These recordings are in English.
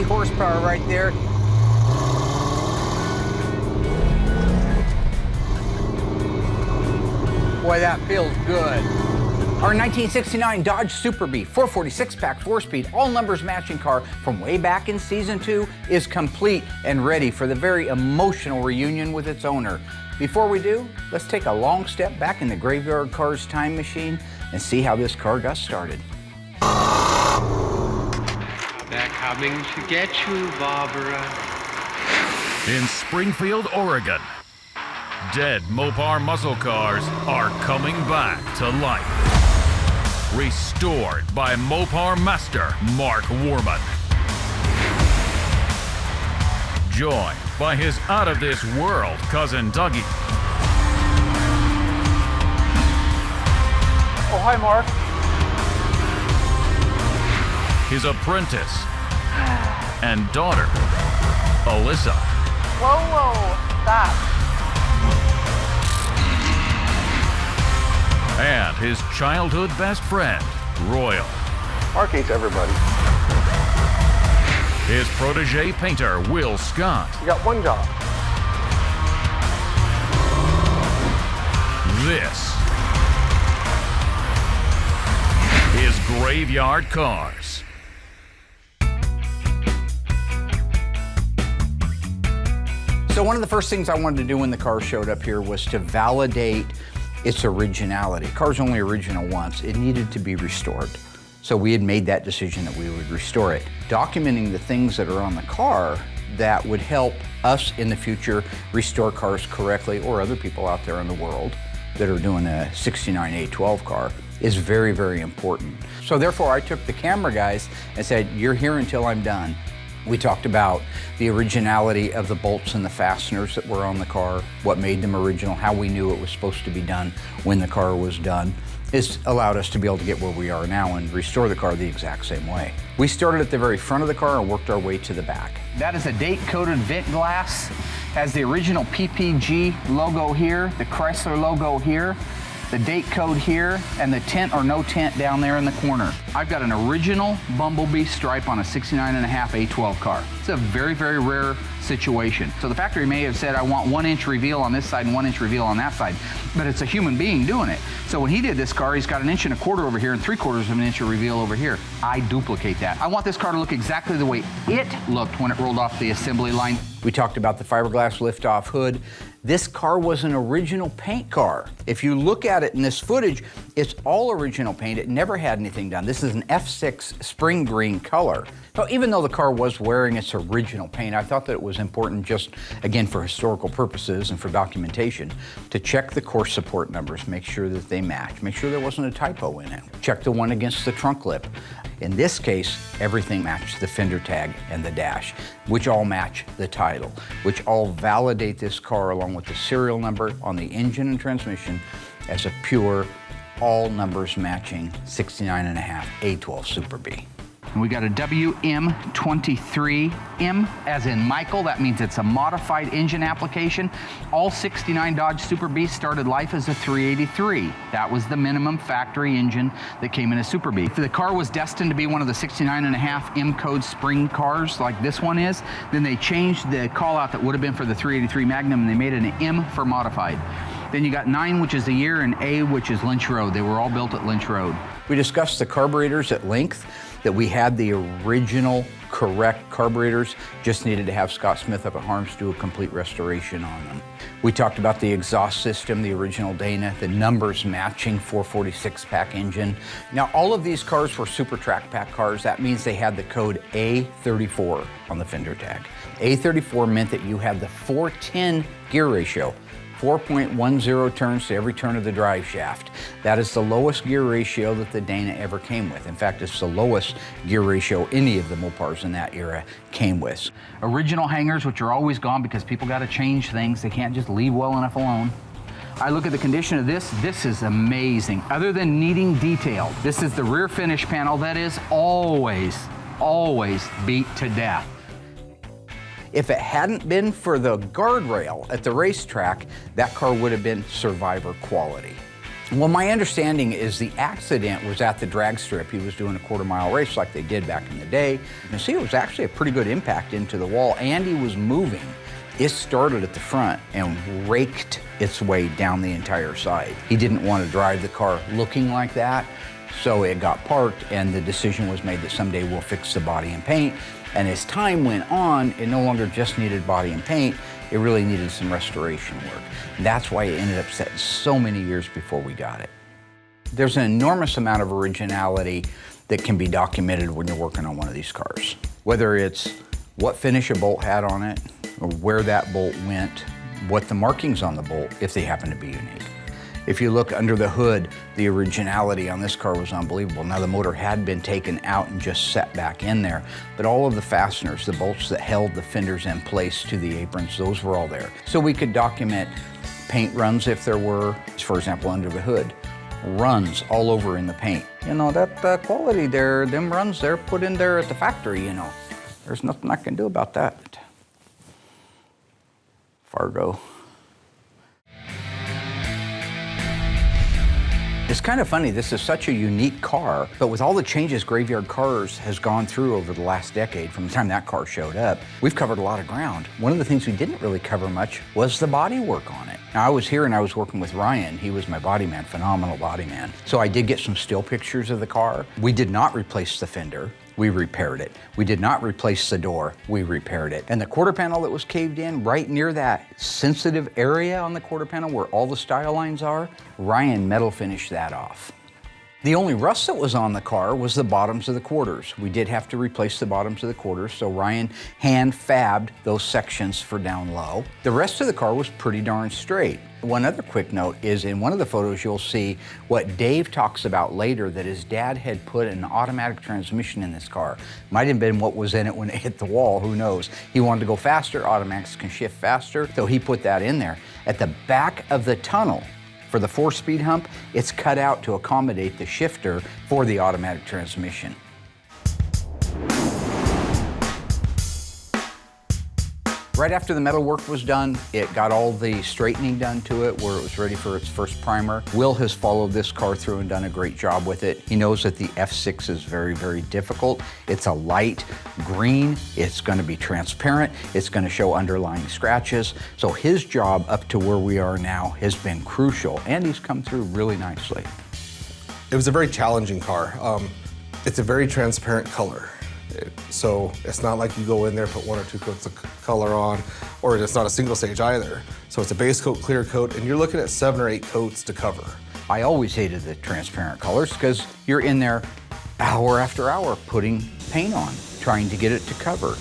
150 horsepower right there. Boy, that feels good. Our 1969 Dodge Super Bee 446-pack 4-speed, all numbers matching car from way back in Season 2 is complete and ready for the very emotional reunion with its owner. Before we do, let's take a long step back in the Graveyard Carz time machine and see how this car got started. They're coming to get you, Barbara. In Springfield, Oregon, dead Mopar muscle cars are coming back to life. Restored by Mopar master Mark Warman. Joined by his out-of-this-world cousin Dougie. Oh, hi, Mark. His apprentice and daughter, Alyssa. Whoa, stop. And his childhood best friend, Royal. Mark hates everybody. His protege painter, Will Scott. You got one job. This is Graveyard Carz. So one of the first things I wanted to do when the car showed up here was to validate its originality. Car's only original once. It needed to be restored. So we had made that decision that we would restore it, documenting the things that are on the car that would help us in the future restore cars correctly, or other people out there in the world that are doing a 69 A12 car, is very, very important. So therefore I took the camera guys and said, you're here until I'm done. We talked about the originality of the bolts and the fasteners that were on the car, what made them original, how we knew it was supposed to be done when the car was done. It's allowed us to be able to get where we are now and restore the car the exact same way. We started at the very front of the car and worked our way to the back. That is a date-coated vent glass. Has the original PPG logo here, the Chrysler logo here, the date code here, and the tint or no tint down there in the corner. I've got an original Bumblebee stripe on a 69.5 A12 car. It's a very, very rare situation. So the factory may have said, I want 1 inch reveal on this side and 1 inch reveal on that side, but it's a human being doing it. So when he did this car, he's got 1 1/4 inch over here and 3/4 of an inch of reveal over here. I duplicate that. I want this car to look exactly the way it looked when it rolled off the assembly line. We talked about the fiberglass lift-off hood. This car was an original paint car. If you look at it in this footage, it's all original paint. It never had anything done. This is an F6 spring green color. So even though the car was wearing its original paint, I thought that it was important, just again for historical purposes and for documentation, to check the course support numbers, make sure that they match, make sure there wasn't a typo in it. Check the one against the trunk lip. In this case, everything matched the fender tag and the dash, which all match the title, which all validate this car along with the serial number on the engine and transmission as a pure, all numbers matching 69.5 A12 Super Bee. And we got a WM23M, as in Michael. That means it's a modified engine application. All 69 Dodge Super Bee started life as a 383. That was the minimum factory engine that came in a Super Bee. If the car was destined to be one of the 69.5 M code spring cars like this one is, then they changed the call out that would have been for the 383 Magnum, and they made it an M for modified. Then you got 9, which is the year, and A, which is Lynch Road. They were all built at Lynch Road. We discussed the carburetors at length, that we had the original correct carburetors, just needed to have Scott Smith up at Harms do a complete restoration on them. We talked about the exhaust system, the original Dana, the numbers matching 446-pack engine. Now, all of these cars were Super Track Pack cars. That means they had the code A34 on the fender tag. A34 meant that you had the 410 gear ratio. 4.10 turns to every turn of the drive shaft. That is the lowest gear ratio that the Dana ever came with. In fact, it's the lowest gear ratio any of the Mopars in that era came with. Original hangers, which are always gone because people got to change things. They can't just leave well enough alone. I look at the condition of this. This is amazing. Other than needing detail, this is the rear finish panel that is always beat to death. If it hadn't been for the guardrail at the racetrack, that car would have been survivor quality. Well, my understanding is the accident was at the drag strip. He was doing a quarter-mile race like they did back in the day. You can see it was actually a pretty good impact into the wall, and he was moving. It started at the front and raked its way down the entire side. He didn't want to drive the car looking like that, so it got parked, and the decision was made that someday we'll fix the body and paint. And as time went on, it no longer just needed body and paint, it really needed some restoration work. And that's why it ended up setting so many years before we got it. There's an enormous amount of originality that can be documented when you're working on one of these cars. Whether it's what finish a bolt had on it, or where that bolt went, what the markings on the bolt, if they happen to be unique. If you look under the hood, the originality on this car was unbelievable. Now the motor had been taken out and just set back in there, but all of the fasteners, the bolts that held the fenders in place to the aprons, those were all there. So we could document paint runs if there were, for example, under the hood, runs all over in the paint. You know, that quality there, them runs they're put in there at the factory, you know. There's nothing I can do about that. Fargo. It's kind of funny, this is such a unique car, but with all the changes Graveyard Carz has gone through over the last decade, from the time that car showed up, we've covered a lot of ground. One of the things we didn't really cover much was the body work on it. Now I was here and I was working with Ryan. He was my body man, phenomenal body man. So I did get some still pictures of the car. We did not replace the fender. We repaired it. We did not replace the door, we repaired it. And the quarter panel that was caved in, right near that sensitive area on the quarter panel where all the style lines are, Ryan metal finished that off. The only rust that was on the car was the bottoms of the quarters. We did have to replace the bottoms of the quarters, so Ryan hand fabbed those sections for down low. The rest of the car was pretty darn straight. One other quick note is in one of the photos you'll see what Dave talks about later, that his dad had put an automatic transmission in this car. Might have been what was in it when it hit the wall, who knows. He wanted to go faster, automatics can shift faster, so he put that in there. At the back of the tunnel, for the 4-speed hump, it's cut out to accommodate the shifter for the automatic transmission. Right after the metal work was done, it got all the straightening done to it where it was ready for its first primer. Will has followed this car through and done a great job with it. He knows that the F6 is very, very difficult. It's a light green, it's gonna be transparent, it's gonna show underlying scratches. So his job up to where we are now has been crucial, and he's come through really nicely. It was a very challenging car. It's a very transparent color. So it's not like you go in there, put 1 or 2 coats of color on, or it's not a single stage either. So it's a base coat, clear coat, and you're looking at 7 or 8 coats to cover. I always hated the transparent colors because you're in there hour after hour putting paint on, trying to get it to cover.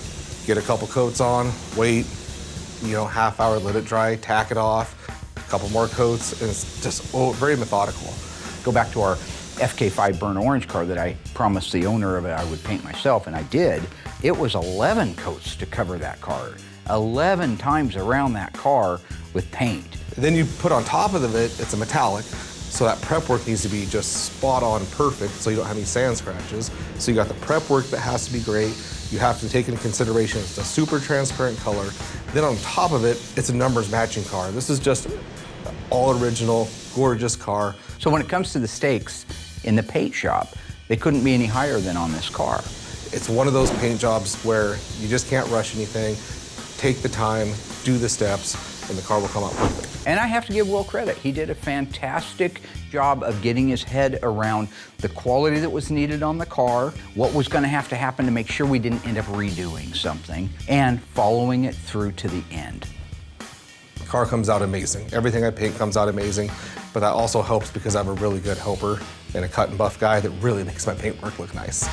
Get a couple coats on, wait, you know, half hour, let it dry, tack it off, a couple more coats, and it's just very methodical. Go back to our FK5 burnt orange car that I promised the owner of it I would paint myself, and I did. It was 11 coats to cover that car. 11 times around that car with paint. And then you put on top of it, it's a metallic, so that prep work needs to be just spot on perfect so you don't have any sand scratches. So you got the prep work that has to be great. You have to take into consideration it's a super transparent color. Then on top of it, it's a numbers matching car. This is just all original, gorgeous car. So when it comes to the stakes in the paint shop, they couldn't be any higher than on this car. It's one of those paint jobs where you just can't rush anything. Take the time, do the steps, and the car will come out perfect. And I have to give Will credit. He did a fantastic job of getting his head around the quality that was needed on the car, what was going to have to happen to make sure we didn't end up redoing something, and following it through to the end. The car comes out amazing. Everything I paint comes out amazing, but that also helps because I have a really good helper and a cut and buff guy that really makes my paintwork look nice.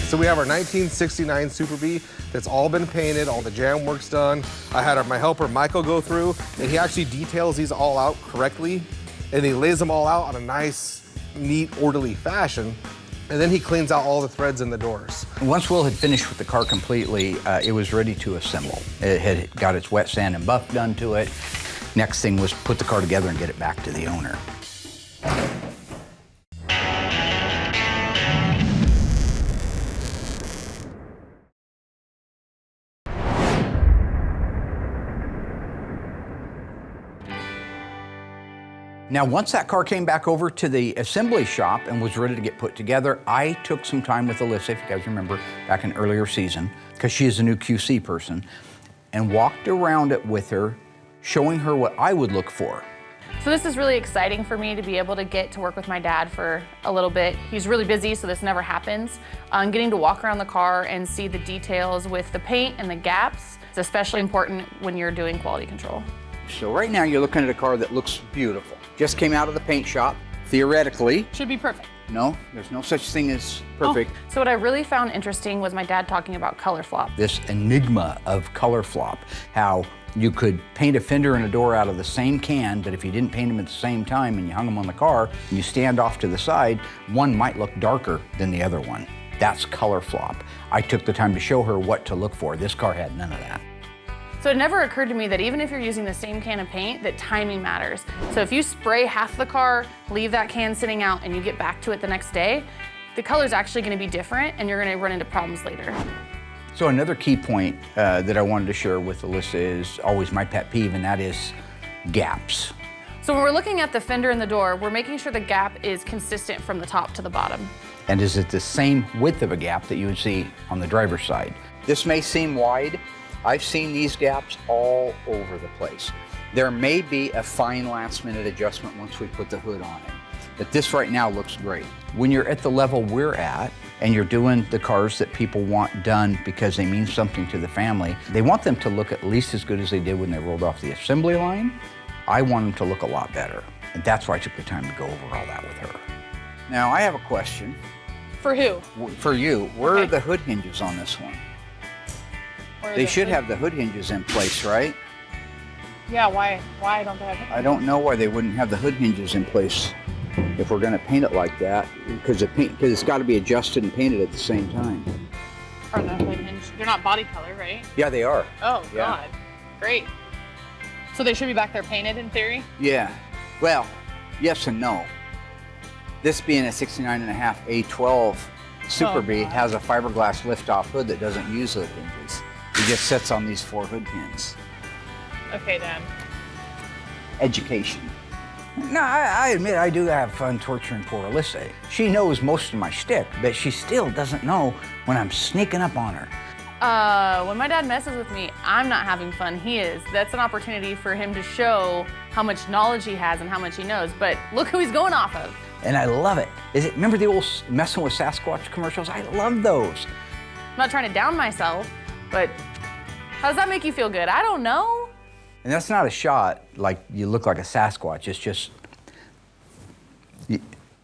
So we have our 1969 Super Bee that's all been painted, all the jam work's done. I had my helper Michael go through, and he actually details these all out correctly, and he lays them all out on a nice, neat, orderly fashion. And then he cleans out all the threads in the doors. Once Will had finished with the car completely, it was ready to assemble. It had got its wet sand and buff done to it. Next thing was put the car together and get it back to the owner. Now, once that car came back over to the assembly shop and was ready to get put together, I took some time with Alyssa, if you guys remember, back in earlier season, because she is a new QC person, and walked around it with her, showing her what I would look for. So this is really exciting for me to be able to get to work with my dad for a little bit. He's really busy, so this never happens. Getting to walk around the car and see the details with the paint and the gaps is especially important when you're doing quality control. So right now you're looking at a car that looks beautiful. Just came out of the paint shop. Theoretically, Should be perfect. no, there's no such thing as perfect. Oh, so what I really found interesting was my dad talking about color flop. This enigma of color flop, how you could paint a fender and a door out of the same can, but if you didn't paint them at the same time and you hung them on the car and you stand off to the side, one might look darker than the other one. That's color flop. I took the time to show her what to look for. This car had none of that. So it never occurred to me that even if you're using the same can of paint, that timing matters. So if you spray half the car, leave that can sitting out, and you get back to it the next day, the color's actually gonna be different and you're gonna run into problems later. So another key point that I wanted to share with Alyssa is always my pet peeve, and that is gaps. So when we're looking at the fender and the door, we're making sure the gap is consistent from the top to the bottom. And is it the same width of a gap that you would see on the driver's side? This may seem wide. I've seen these gaps all over the place. There may be a fine last minute adjustment once we put the hood on it, but this right now looks great. When you're at the level we're at and you're doing the cars that people want done because they mean something to the family, they want them to look at least as good as they did when they rolled off the assembly line. I want them to look a lot better, and that's why I took the time to go over all that with her. Now, I have a question. For who? For you, where are Okay. the hood hinges on this one? Or They the should hood? have the hood hinges in place, right? Yeah, why don't they have I don't know why they wouldn't have the hood hinges in place if we're gonna paint it like that, because it's gotta be adjusted and painted at the same time. Are the hood hinge? They're not body color, right? Yeah, they are. Oh, Yeah. God. Great. So they should be back there painted in theory? Yeah, well, yes and no. This being a 69.5 A12 Super Oh, Bee God. has a fiberglass liftoff hood that doesn't use hood hinges. It just sits on these 4 hood pins. Okay, Dad. Education. No, I admit I do have fun torturing poor Alyssa. She knows most of my shtick, but she still doesn't know when I'm sneaking up on her. When my dad messes with me, I'm not having fun, he is. That's an opportunity for him to show how much knowledge he has and how much he knows, but look who he's going off of. And I love it. Remember the old messing with Sasquatch commercials? I love those. I'm not trying to down myself, but how does that make you feel good? I don't know. And that's not a shot like you look like a Sasquatch. It's just, you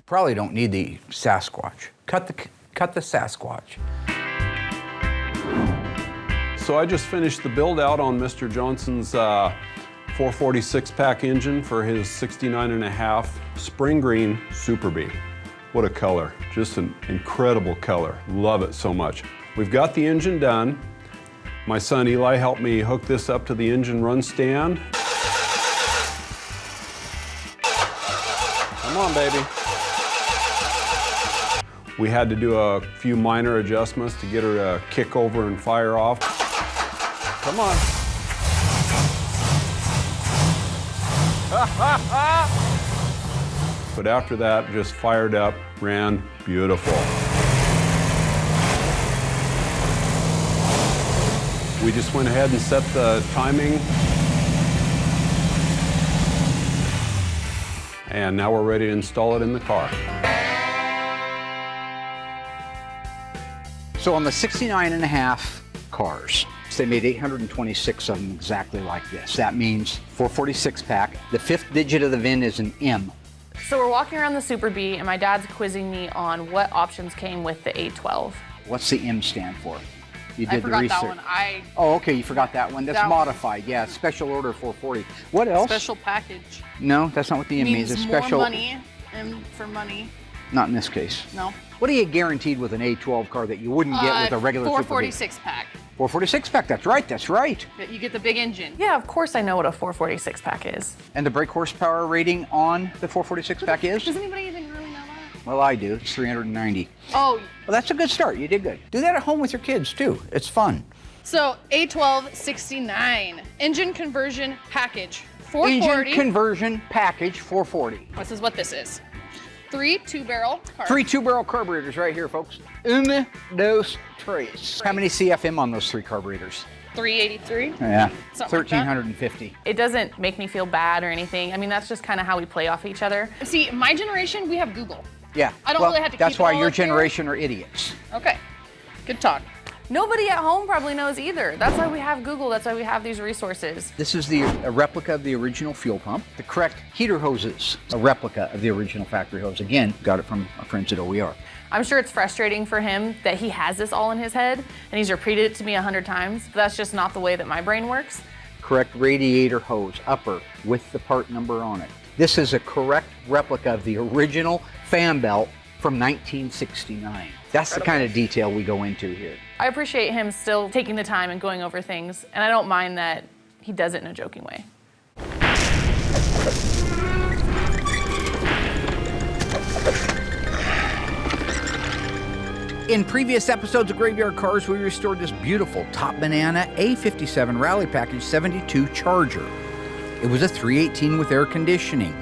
probably don't need the Sasquatch. Cut the Sasquatch. So I just finished the build out on Mr. Johnson's 446 pack engine for his 69.5 spring green Super Bee. What a color, just an incredible color. Love it so much. We've got the engine done. My son Eli helped me hook this up to the engine run stand. Come on, baby. We had to do a few minor adjustments to get her to kick over and fire off. Come on. But after that, just fired up, ran beautiful. We just went ahead and set the timing. And now we're ready to install it in the car. So on the 69.5 Carz, they made 826 of them exactly like this. That means 446 pack. The 5th digit of the VIN is an M. So we're walking around the Super Bee and my dad's quizzing me on what options came with the A12. What's the M stand for? You I did the forgot research. that one. Oh, okay, you forgot that one. That's That one. modified, yeah, special order 440. What else? Special package. No, that's not what the M means. It's more special. money and for money. Not in this case. No. What are you guaranteed with an A12 car that you wouldn't get with a regular Super Bee? 446 pack. 446 pack, that's right, that's right. That you get the big engine. Yeah, of course I know what a 446 pack is. And the brake horsepower rating on the 446 pack is? Does anybody even really know that? Well, I do. It's 390. Oh, Well, that's a good start. You did good. Do that at home with your kids, too. It's fun. so A12 69 engine conversion package 440. Engine conversion package 440. This is what this is. 3 2-barrel carb. 3 2-barrel carburetors right here, folks. Uno, dos, tres. How many CFM on those 3 carburetors? 383. Yeah, Something like that. 1,350. It doesn't make me feel bad or anything. I mean, that's just kind of how we play off each other. See, my generation, we have Google. Yeah. I don't well, really have to that's keep it why all your up here. generation are idiots. Okay, good talk. Nobody at home probably knows either. That's why we have Google. That's why we have these resources. This is a replica of the original fuel pump. The correct heater hoses, a replica of the original factory hose. Again, got it from our friends at OER. I'm sure it's frustrating for him that he has this all in his head and he's repeated it to me 100 times. But that's just not the way that my brain works. Correct radiator hose, upper, with the part number on it. This is a correct replica of the original fan belt from 1969. That's the kind of detail we go into here. I appreciate him still taking the time and going over things, and I don't mind that he does it in a joking way. In previous episodes of Graveyard Carz, we restored this beautiful Top Banana A57 Rally Package 72 Charger. It was a 318 with air conditioning.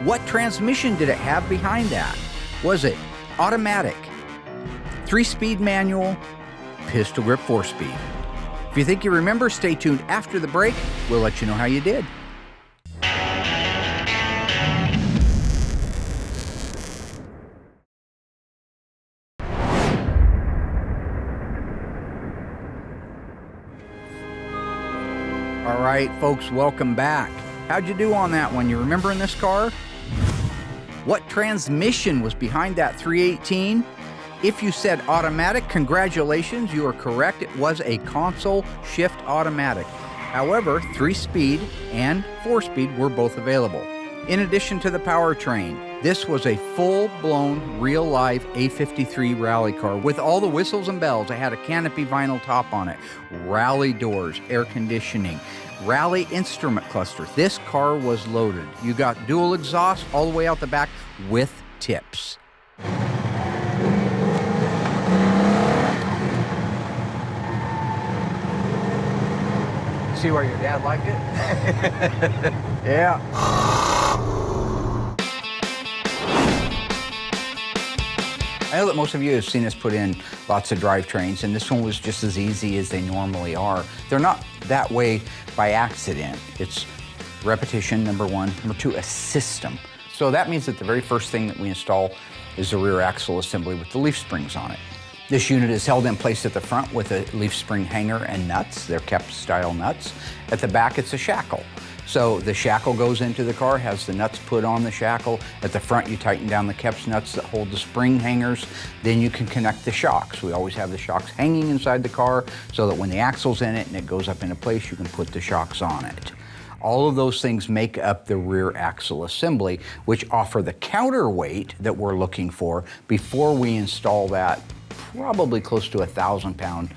What transmission did it have behind that? Was it automatic, 3-speed manual, pistol grip 4-speed? If you think you remember, stay tuned after the break. We'll let you know how you did. All right, folks, welcome back. How'd you do on that one? You remembering this car? What transmission was behind that 318? If you said automatic, congratulations, you are correct. It was a console shift automatic. However, 3-speed and 4-speed were both available. In addition to the powertrain, this was a full-blown, real-life A53 rally car with all the whistles and bells. It had a canopy vinyl top on it, rally doors, air conditioning, rally instrument cluster. This car was loaded. You got dual exhaust all the way out the back with tips. See where your dad liked it? Yeah. I know that most of you have seen us put in lots of drivetrains, and this one was just as easy as they normally are. They're not that way by accident. It's repetition, number one. Number two, a system. So that means that the very first thing that we install is the rear axle assembly with the leaf springs on it. This unit is held in place at the front with a leaf spring hanger and nuts. They're kept style nuts. At the back, it's a shackle. So the shackle goes into the car, has the nuts put on the shackle. At the front, you tighten down the Kep's nuts that hold the spring hangers. Then you can connect the shocks. We always have the shocks hanging inside the car so that when the axle's in it and it goes up into place, you can put the shocks on it. All of those things make up the rear axle assembly, which offer the counterweight that we're looking for before we install that probably close to 1,000-pound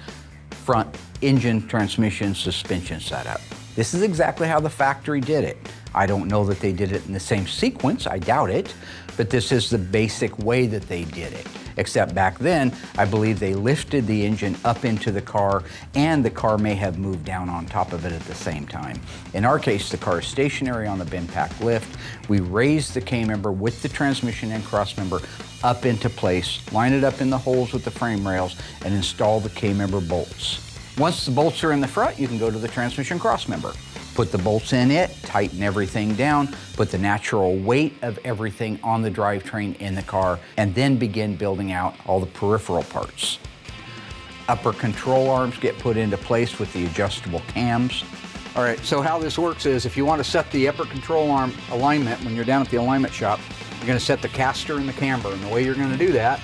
front engine, transmission, suspension setup. This is exactly how the factory did it. I don't know that they did it in the same sequence, I doubt it, but this is the basic way that they did it. Except back then, I believe they lifted the engine up into the car and the car may have moved down on top of it at the same time. In our case, the car is stationary on the bin pack lift. We raise the K-member with the transmission and cross member up into place, line it up in the holes with the frame rails, and install the K-member bolts. Once the bolts are in the front, you can go to the transmission cross member. Put the bolts in it, tighten everything down, put the natural weight of everything on the drivetrain in the car, and then begin building out all the peripheral parts. Upper control arms get put into place with the adjustable cams. All right, so how this works is if you want to set the upper control arm alignment when you're down at the alignment shop, you're going to set the caster and the camber. And the way you're going to do that,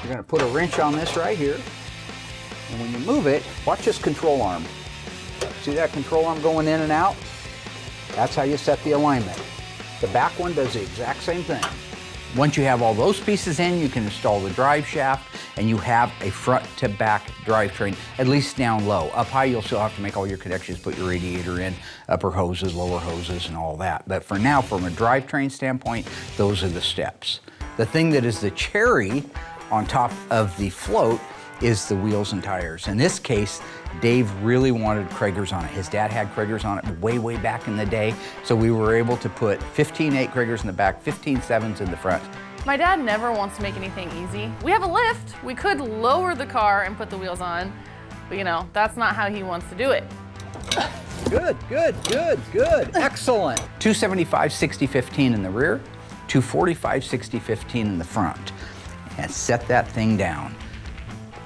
you're going to put a wrench on this right here. And when you move it, watch this control arm. See that control arm going in and out? That's how you set the alignment. The back one does the exact same thing. Once you have all those pieces in, you can install the drive shaft and you have a front to back drivetrain, at least down low. Up high, you'll still have to make all your connections, put your radiator in, upper hoses, lower hoses, and all that. But for now, from a drivetrain standpoint, those are the steps. The thing that is the cherry on top of the float is the wheels and tires. In this case, Dave really wanted Kragers on it. His dad had Kragers on it way, way back in the day. So we were able to put 15.8 Kragers in the back, 15.7s in the front. My dad never wants to make anything easy. We have a lift. We could lower the car and put the wheels on, but you know, that's not how he wants to do it. Good, good, good, good. Excellent. 275, 60, 15 in the rear, 245, 60, 15 in the front. And set that thing down.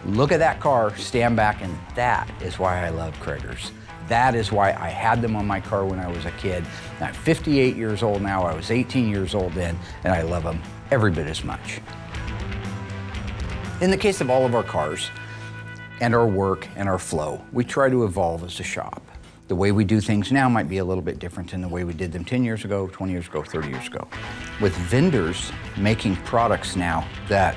Look at that car, stand back, and that is why I love Kragers. That is why I had them on my car when I was a kid. I'm 58 years old now, I was 18 years old then, and I love them every bit as much. In the case of all of our cars, and our work and our flow, we try to evolve as a shop. The way we do things now might be a little bit different than the way we did them 10 years ago, 20 years ago, 30 years ago. With vendors making products now that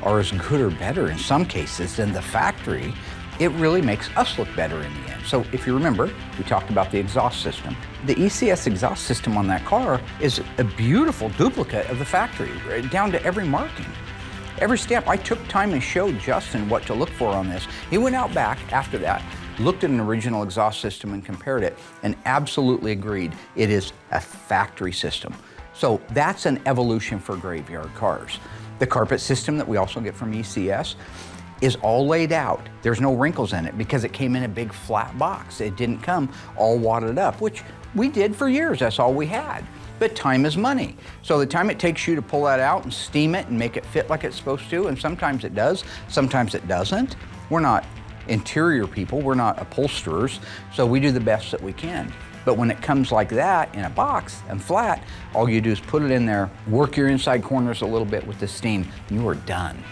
are as good or better in some cases than the factory, it really makes us look better in the end. So if you remember, we talked about the exhaust system. The ECS exhaust system on that car is a beautiful duplicate of the factory, right down to every marking. Every step, I took time and showed Justin what to look for on this. He went out back after that, looked at an original exhaust system and compared it, and absolutely agreed it is a factory system. So that's an evolution for graveyard cars. The carpet system that we also get from ECS is all laid out. There's no wrinkles in it because it came in a big flat box. It didn't come all wadded up, which we did for years, that's all we had. But time is money. So the time it takes you to pull that out and steam it and make it fit like it's supposed to, and sometimes it does, sometimes it doesn't. We're not interior people, we're not upholsterers, so we do the best that we can. But when it comes like that in a box and flat, all you do is put it in there, work your inside corners a little bit with the steam, and you are done.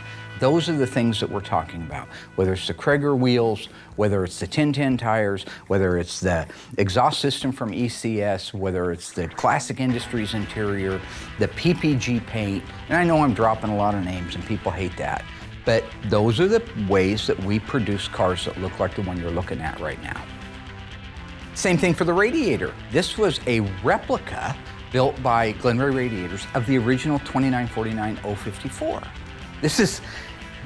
Those are the things that we're talking about, whether it's the Krager wheels, whether it's the 1010 tires, whether it's the exhaust system from ECS, whether it's the Classic Industries interior, the PPG paint, and I know I'm dropping a lot of names and people hate that, but those are the ways that we produce cars that look like the one you're looking at right now. Same thing for the radiator. This was a replica built by Glenray Radiators of the original 2949 054. This is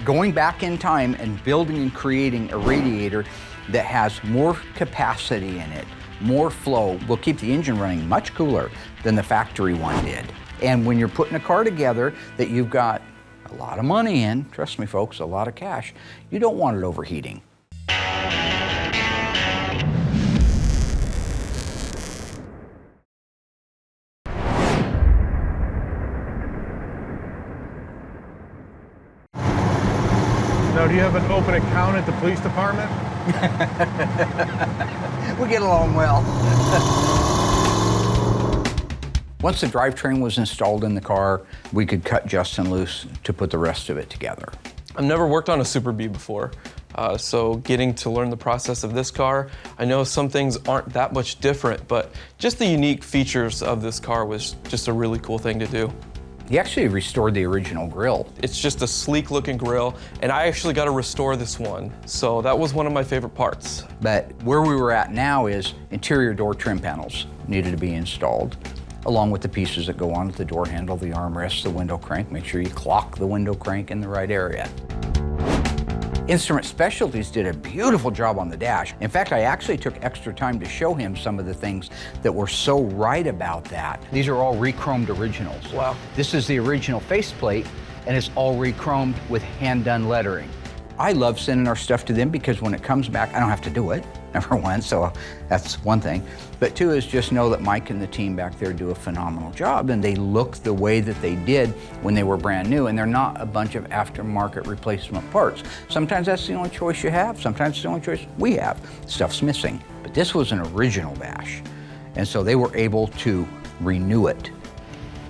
going back in time and building and creating a radiator that has more capacity in it, more flow, will keep the engine running much cooler than the factory one did. And when you're putting a car together that you've got a lot of money in, trust me folks, a lot of cash, you don't want it overheating. Now, do you have an open account at the police department? We get along well. Once the drivetrain was installed in the car, we could cut Justin loose to put the rest of it together. I've never worked on a Super Bee before, so getting to learn the process of this car, I know some things aren't that much different, but just the unique features of this car was just a really cool thing to do. He actually restored the original grille. It's just a sleek looking grille, and I actually got to restore this one, so that was one of my favorite parts. But where we were at now is interior door trim panels needed to be installed, along with the pieces that go on with the door handle, the armrest, the window crank. Make sure you clock the window crank in the right area. Instrument Specialties did a beautiful job on the dash. In fact, I actually took extra time to show him some of the things that were so right about that. These are all re-chromed originals. Wow. This is the original faceplate, and it's all re-chromed with hand-done lettering. I love sending our stuff to them because when it comes back, I don't have to do it, number one, so that's one thing. But two is just know that Mike and the team back there do a phenomenal job, and they look the way that they did when they were brand new, and they're not a bunch of aftermarket replacement parts. Sometimes that's the only choice you have, sometimes it's the only choice we have. Stuff's missing. But this was an original bash, and so they were able to renew it.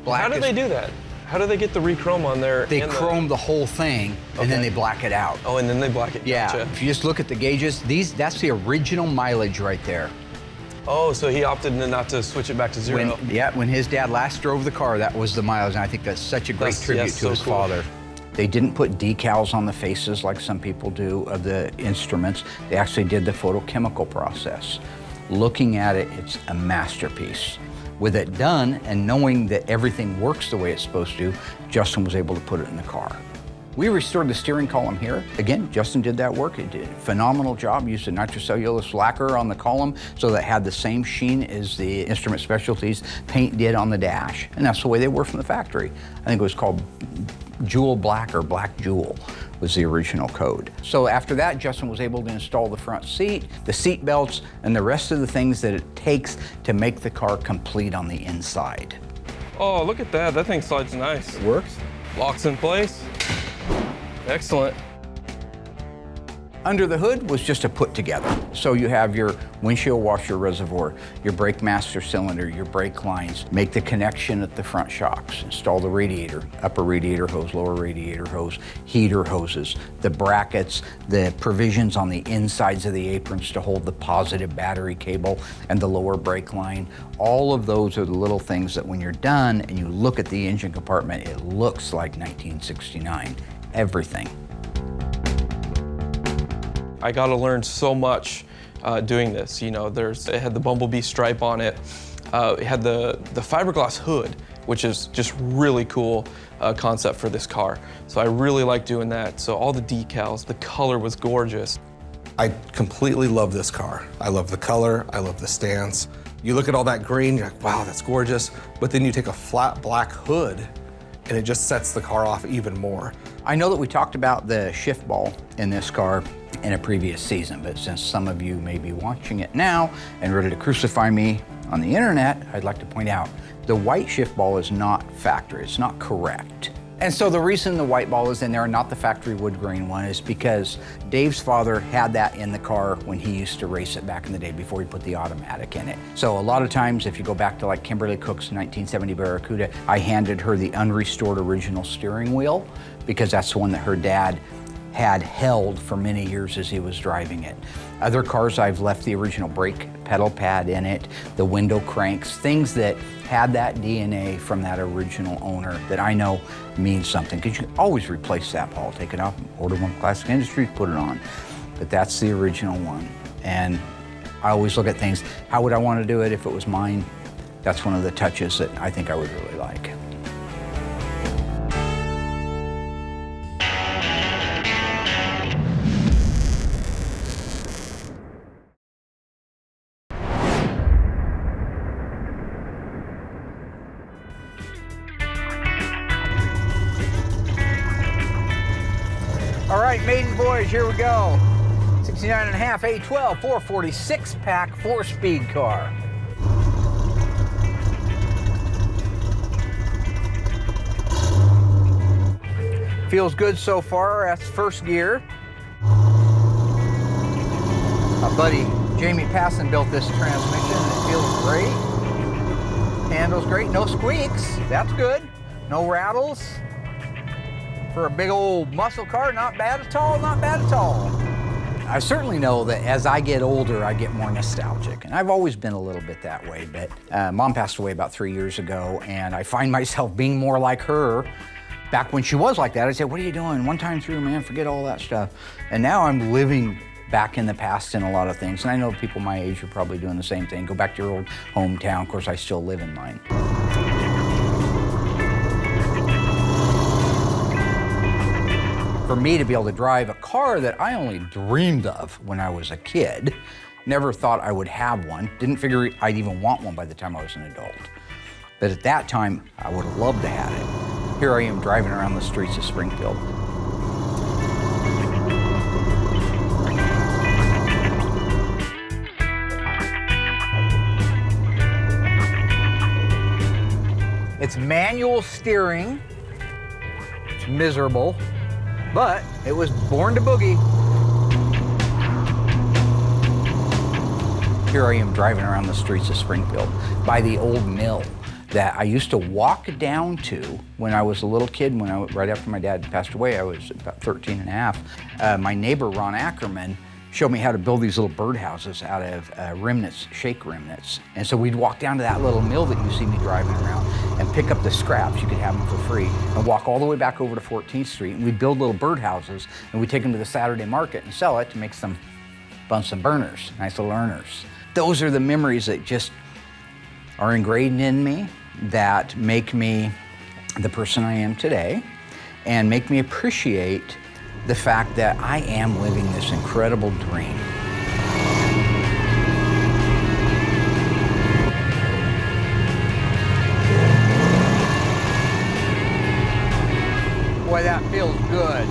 How did they do that? How do they get the re-chrome on there? They chrome the whole thing, and then they black it out. Oh, and then they black it. Yeah, Gotcha. if you just look at the gauges, that's the original mileage right there. Oh, so he opted not to switch it back to zero. When his dad last drove the car, that was the mileage, and I think that's such a great tribute to his father. They didn't put decals on the faces like some people do of the instruments. They actually did the photochemical process. Looking at it, it's a masterpiece. With it done and knowing that everything works the way it's supposed to, Justin was able to put it in the car. We restored the steering column here. Again, Justin did that work. He did a phenomenal job. Used a nitrocellulose lacquer on the column so that it had the same sheen as the Instrument Specialties paint did on the dash. And that's the way they were from the factory. I think it was called Jewel Black or Black Jewel was the original code. So after that, Justin was able to install the front seat, the seat belts, and the rest of the things that it takes to make the car complete on the inside. Oh, look at that. That thing slides nice. It works. Locks in place. Excellent. Under the hood was just a put together. So you have your windshield washer reservoir, your brake master cylinder, your brake lines, make the connection at the front shocks, install the radiator, upper radiator hose, lower radiator hose, heater hoses, the brackets, the provisions on the insides of the aprons to hold the positive battery cable and the lower brake line. All of those are the little things that when you're done and you look at the engine compartment, it looks like 1969. Everything. I got to learn so much doing this. You know, it had the bumblebee stripe on it. It had the fiberglass hood, which is just really cool concept for this car. So I really like doing that. So all the decals, the color was gorgeous. I completely love this car. I love the color, I love the stance. You look at all that green, you're like, wow, that's gorgeous. But then you take a flat black hood and it just sets the car off even more. I know that we talked about the shift ball in this car in a previous season, but since some of you may be watching it now and ready to crucify me on the internet, I'd like to point out the white shift ball is not factory, it's not correct. And so the reason the white ball is in there and not the factory wood grain one is because Dave's father had that in the car when he used to race it back in the day before he put the automatic in it. So a lot of times, if you go back to like Kimberly Cook's 1970 Barracuda, I handed her the unrestored original steering wheel because that's the one that her dad had held for many years as he was driving it. Other cars, I've left the original brake pedal pad in it, the window cranks, things that had that DNA from that original owner that I know means something, because you can always replace that, Paul. Take it off, order one from Classic Industries, put it on. But that's the original one. And I always look at things, how would I want to do it if it was mine? That's one of the touches that I think I would really like. All right, maiden boys, here we go. 69.5 A12 446 pack 4-speed car. Feels good so far. That's first gear. My buddy Jamie Passon built this transmission and it feels great. Handles great, no squeaks. That's good. No rattles. For a big old muscle car, not bad at all, not bad at all. I certainly know that as I get older, I get more nostalgic. And I've always been a little bit that way, but Mom passed away about 3 years ago, and I find myself being more like her. Back when she was like that, I'd say, what are you doing? One time through, man, forget all that stuff. And now I'm living back in the past in a lot of things. And I know people my age are probably doing the same thing. Go back to your old hometown. Of course, I still live in mine. For me to be able to drive a car that I only dreamed of when I was a kid, never thought I would have one, didn't figure I'd even want one by the time I was an adult. But at that time, I would have loved to have it. Here I am driving around the streets of Springfield. It's manual steering, it's miserable. But it was born to boogie. Here I am driving around the streets of Springfield by the old mill that I used to walk down to when I was a little kid. Right after my dad passed away, I was about 13 and a half. My neighbor, Ron Ackerman, showed me how to build these little birdhouses out of remnants, shake remnants. And so we'd walk down to that little mill that you see me driving around and pick up the scraps, you could have them for free, and walk all the way back over to 14th Street. And we'd build little birdhouses, and we'd take them to the Saturday market and sell it to make some Bunsen burners, nice little earners. Those are the memories that just are ingrained in me, that make me the person I am today. and make me appreciate the fact that I am living this incredible dream. Boy, that feels good.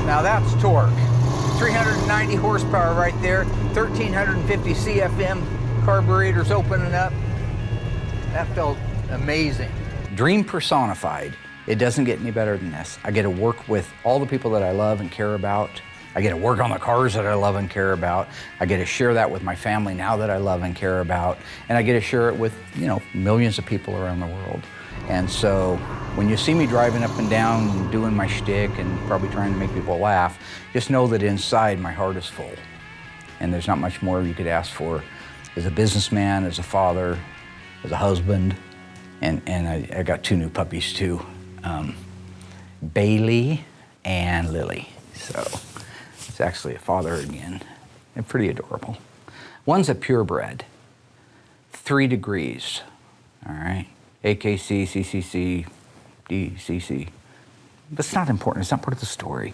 Now that's torque. 390 horsepower right there, 1,350 CFM carburetors opening up. That felt amazing. Dream personified. It doesn't get any better than this. I get to work with all the people that I love and care about. I get to work on the cars that I love and care about. I get to share that with my family now that I love and care about. And I get to share it with, millions of people around the world. And so when you see me driving up and down and doing my shtick and probably trying to make people laugh, just know that inside my heart is full. And there's not much more you could ask for as a businessman, as a father, as a husband. And I got 2 new puppies too, Bailey and Lily. So it's actually a father again. They're pretty adorable. One's a purebred, 3 degrees, all right? AKC, CCC, DCC. But it's not important, it's not part of the story.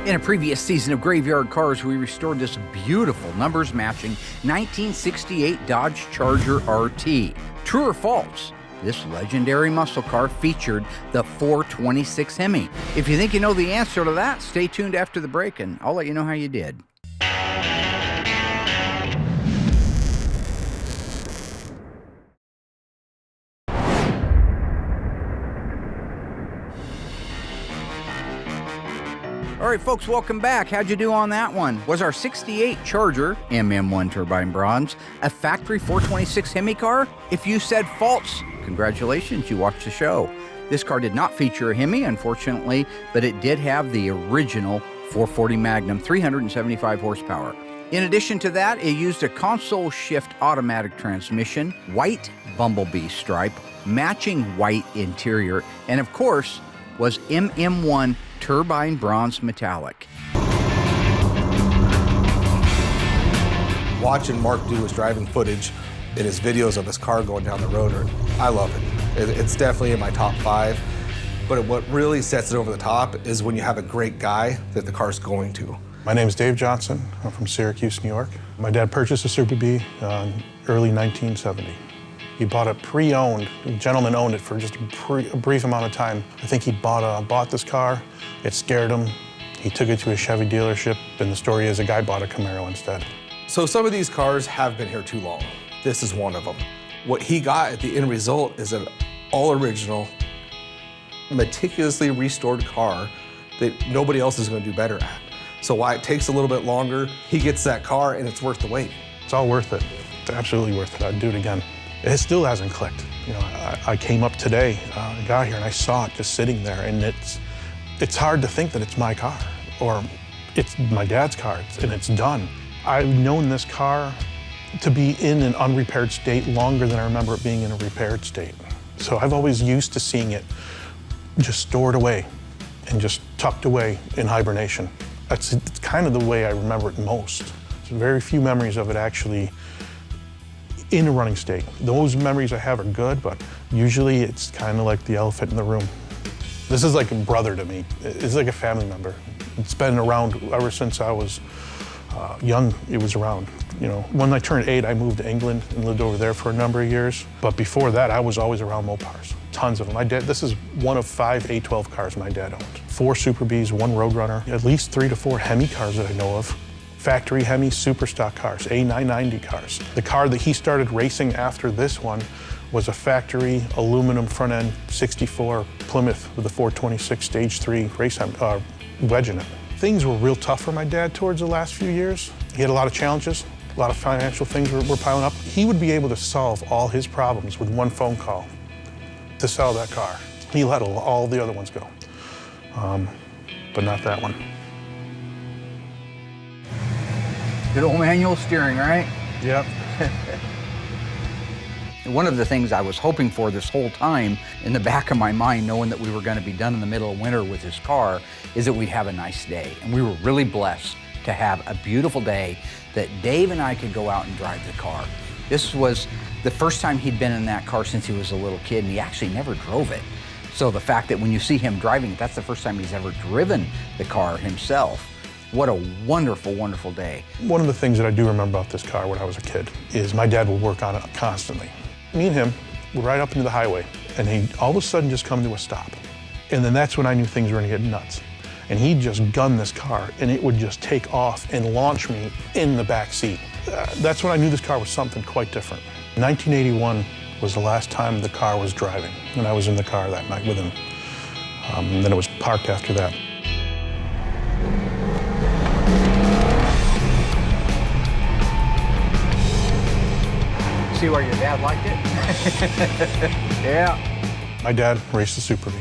In a previous season of Graveyard Cars, we restored this beautiful numbers-matching 1968 Dodge Charger RT. True or false? This legendary muscle car featured the 426 Hemi. If you think you know the answer to that, stay tuned after the break and I'll let you know how you did. All right, folks, welcome back. How'd you do on that one? Was our 68 Charger MM1 turbine bronze a factory 426 Hemi car? If you said false, congratulations, you watched the show. This car did not feature a Hemi, unfortunately, but it did have the original 440 Magnum, 375 horsepower. In addition to that, it used a console shift automatic transmission, white bumblebee stripe, matching white interior, and of course, was MM1 turbine bronze metallic. Watching Mark do his driving footage in his videos of his car going down the road, I love it. It's definitely in my top 5. But what really sets it over the top is when you have a great guy that the car's going to. My name is Dave Johnson. I'm from Syracuse, New York. My dad purchased a Super Bee in early 1970. He bought it pre-owned. The gentleman owned it for just a brief amount of time. I think he bought this car. It scared him. He took it to a Chevy dealership, and the story is a guy bought a Camaro instead. So some of these cars have been here too long. This is one of them. What he got at the end result is an all-original, meticulously restored car that nobody else is going to do better at. So while it takes a little bit longer, he gets that car and it's worth the wait. It's all worth it. It's absolutely worth it. I'd do it again. It still hasn't clicked. I came up today, I got here and I saw it just sitting there, and it's hard to think that it's my car or it's my dad's car and it's done. I've known this car to be in an unrepaired state longer than I remember it being in a repaired state. So I've always used to seeing it just stored away and just tucked away in hibernation. It's kind of the way I remember it most. So very few memories of it actually in a running state. Those memories I have are good, but usually it's kind of like the elephant in the room. This is like a brother to me. It's like a family member. It's been around ever since I was young. It was around. When I turned 8, I moved to England and lived over there for a number of years. But before that, I was always around Mopars. Tons of them. My dad, this is one of 5 A12 cars my dad owned. 4 Super Bees, 1 Roadrunner, at least 3 to 4 Hemi cars that I know of. Factory Hemi super stock cars, A990 cars. The car that he started racing after this one was a factory aluminum front end 64 Plymouth with a 426 stage 3 race wedge in it. Things were real tough for my dad towards the last few years. He had a lot of challenges, a lot of financial things were piling up. He would be able to solve all his problems with one phone call to sell that car. He let all the other ones go, but not that one. Good old manual steering, right? Yep. One of the things I was hoping for this whole time in the back of my mind, knowing that we were going to be done in the middle of winter with this car, is that we'd have a nice day. And we were really blessed to have a beautiful day that Dave and I could go out and drive the car. This was the first time he'd been in that car since he was a little kid, and he actually never drove it. So the fact that when you see him driving it, that's the first time he's ever driven the car himself. What a wonderful, wonderful day. One of the things that I do remember about this car when I was a kid is my dad would work on it constantly. Me and him would ride up into the highway, and he'd all of a sudden just come to a stop. And then that's when I knew things were gonna get nuts. And he'd just gun this car, and it would just take off and launch me in the back seat. That's when I knew this car was something quite different. 1981 was the last time the car was driving, and I was in the car that night with him. And then it was parked after that. See why your dad liked it? Yeah. My dad raced the Super Bee.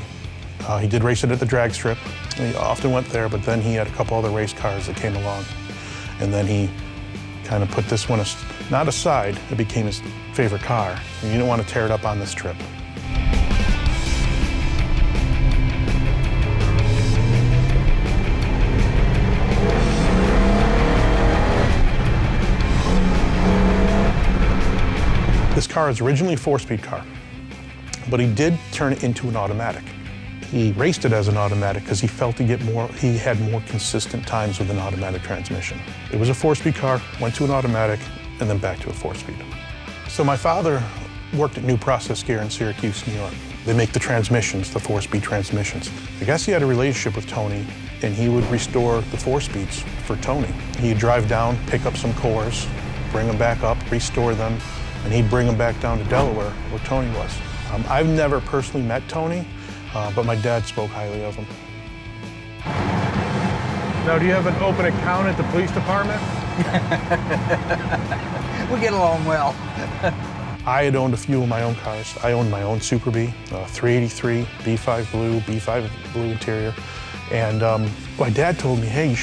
He did race it at the drag strip. He often went there, but then he had a couple other race cars that came along. And then he kind of put this one, not aside, it became his favorite car. And he didn't want to tear it up on this trip. This car is originally a 4-speed car, but he did turn it into an automatic. He raced it as an automatic because he felt he had more consistent times with an automatic transmission. It was a 4-speed car, went to an automatic, and then back to a 4-speed. So my father worked at New Process Gear in Syracuse, New York. They make the transmissions, the 4-speed transmissions. I guess he had a relationship with Tony, and he would restore the 4-speeds for Tony. He'd drive down, pick up some cores, bring them back up, restore them, and he'd bring them back down to Delaware, where Tony was. I've never personally met Tony, but my dad spoke highly of him. Now, do you have an open account at the police department? We get along well. I had owned a few of my own cars. I owned my own Super Bee, 383, B5 blue, B5 blue interior. And my dad told me, hey,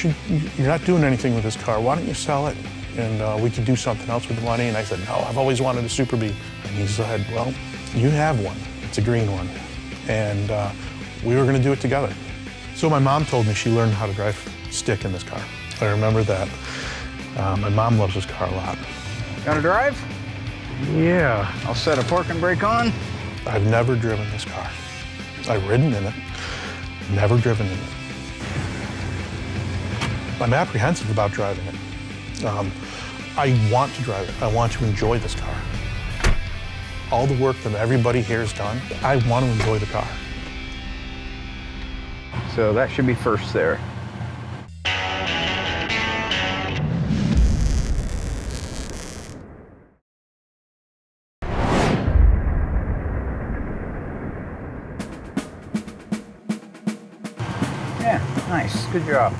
you're not doing anything with this car. Why don't you sell it? And we could do something else with the money. And I said, no, I've always wanted a Super Bee. And he said, well, you have one. It's a green one. And we were gonna do it together. So my mom told me she learned how to drive stick in this car. I remember that. My mom loves this car a lot. Gonna drive? Yeah. I'll set a park and brake on. I've never driven this car. I've ridden in it, never driven in it. I'm apprehensive about driving it. I want to drive it. I want to enjoy this car. All the work that everybody here has done, I want to enjoy the car. So that should be first there. Yeah, nice, good job.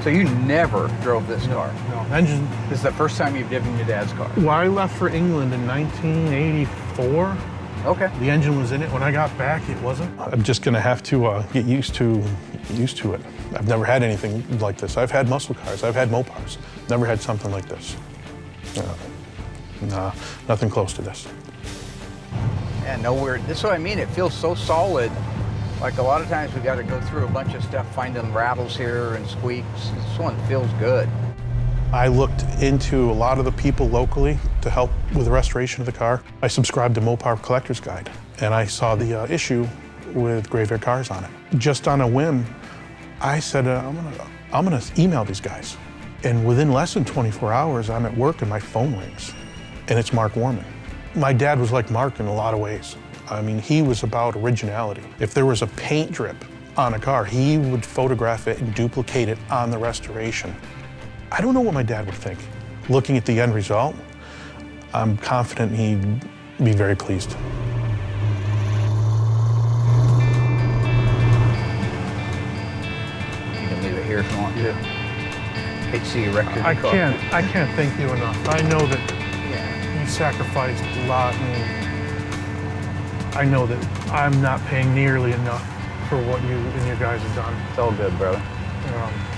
So you never drove this car? No, engine. This is the first time you've driven your dad's car? Well, I left for England in 1984. Okay. The engine was in it. When I got back, it wasn't. I'm just gonna have to get used to it. I've never had anything like this. I've had muscle cars, I've had Mopars. Never had something like this. Nah, nothing close to this. Yeah, nowhere. This is what I mean. It feels so solid. Like a lot of times we got to go through a bunch of stuff, finding rattles here and squeaks. This one feels good. I looked into a lot of the people locally to help with the restoration of the car. I subscribed to Mopar Collector's Guide, and I saw the issue with Graveyard Cars on it. Just on a whim, I said, I'm gonna email these guys. And within less than 24 hours, I'm at work and my phone rings, and it's Mark Warman. My dad was like Mark in a lot of ways. I mean, he was about originality. If there was a paint drip on a car, he would photograph it and duplicate it on the restoration. I don't know what my dad would think. Looking at the end result, I'm confident he'd be very pleased. You can leave it here if you want to. Hate to see you wrecked in the I car. can't thank you enough. I know that you sacrificed a lot, and I know that I'm not paying nearly enough for what you and your guys have done. It's all good, brother.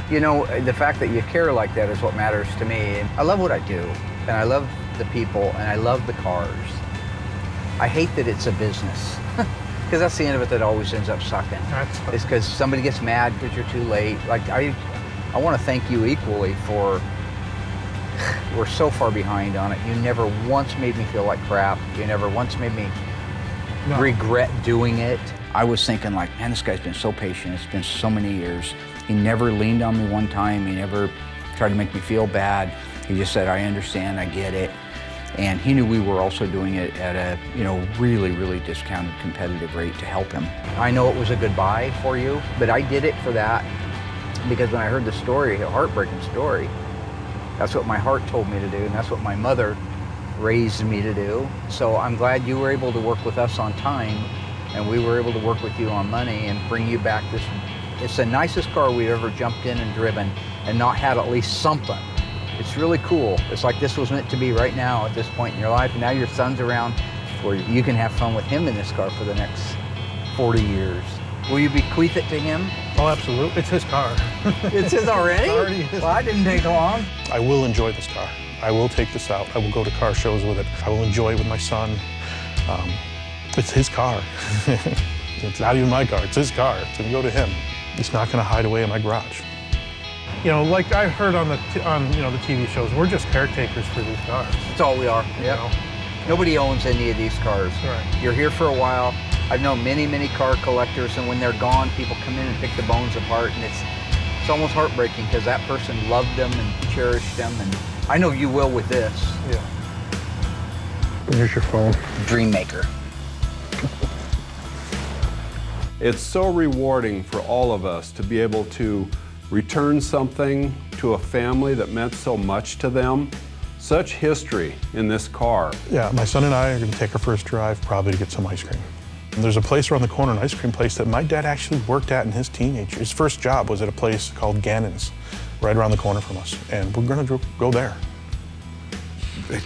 You know, the fact that you care like that is what matters to me. I love what I do, and I love the people and I love the cars. I hate that it's a business. Because that's the end of it that always ends up sucking. It's because somebody gets mad because you're too late. Like, I want to thank you equally for, we're so far behind on it. You never once made me feel like crap. You never once made me regret doing it. I was thinking like, man, this guy's been so patient. It's been so many years. He never leaned on me one time. He never tried to make me feel bad. He just said, I understand, I get it. And he knew we were also doing it at a, really, really discounted competitive rate to help him. I know it was a goodbye for you, but I did it for that because when I heard the story, a heartbreaking story, that's what my heart told me to do, and that's what my mother raised me to do. So I'm glad you were able to work with us on time, and we were able to work with you on money and bring you back this. It's the nicest car we've ever jumped in and driven and not had at least something. It's really cool. It's like this was meant to be right now at this point in your life, and now your son's around where you can have fun with him in this car for the next 40 years. Will you bequeath it to him? Oh, absolutely. It's his car. It's his already? It's already his. Well, that didn't take long. I will enjoy this car. I will take this out. I will go to car shows with it. I will enjoy it with my son. It's his car. It's not even my car. It's his car. It's going to go to him. It's not going to hide away in my garage. Like I heard on the TV shows, we're just caretakers for these cars. That's all we are. Yeah. Nobody owns any of these cars. Right. You're here for a while. I've known many, many car collectors, and when they're gone, people come in and pick the bones apart, and it's almost heartbreaking because that person loved them and cherished them, and I know you will with this. Yeah. Here's your phone. Dream maker. It's so rewarding for all of us to be able to return something to a family that meant so much to them. Such history in this car. Yeah, my son and I are going to take our first drive probably to get some ice cream. And there's a place around the corner, an ice cream place that my dad actually worked at in his teenage years. His first job was at a place called Gannon's, right around the corner from us, and we're going to go there.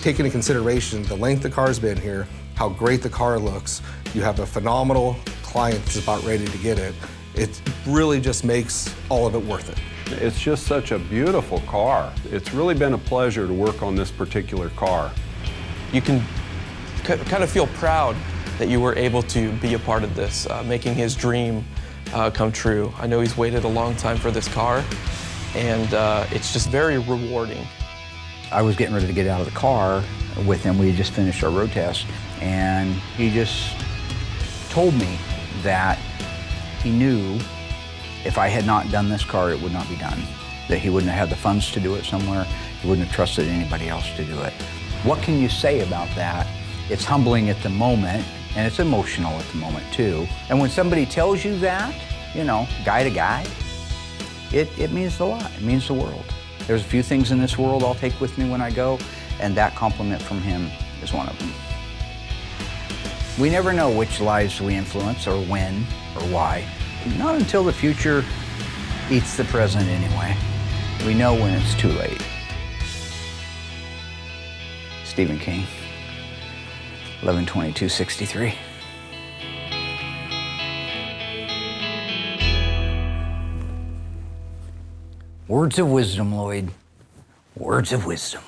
Taking into consideration the length the car's been here, how great the car looks, you have a phenomenal client that's about ready to get it. It really just makes all of it worth it. It's just such a beautiful car. It's really been a pleasure to work on this particular car. You can kind of feel proud that you were able to be a part of this, making his dream come true. I know he's waited a long time for this car, and it's just very rewarding. I was getting ready to get out of the car with him. We had just finished our road test, and he just told me that he knew if I had not done this car, it would not be done. That he wouldn't have had the funds to do it somewhere. He wouldn't have trusted anybody else to do it. What can you say about that? It's humbling at the moment, and it's emotional at the moment too. And when somebody tells you that, guy to guy, it means a lot. It means the world. There's a few things in this world I'll take with me when I go, and that compliment from him is one of them. We never know which lives we influence or when or why. Not until the future eats the present anyway. We know when it's too late. Stephen King, 11/22/63. Words of wisdom, Lloyd. Words of wisdom.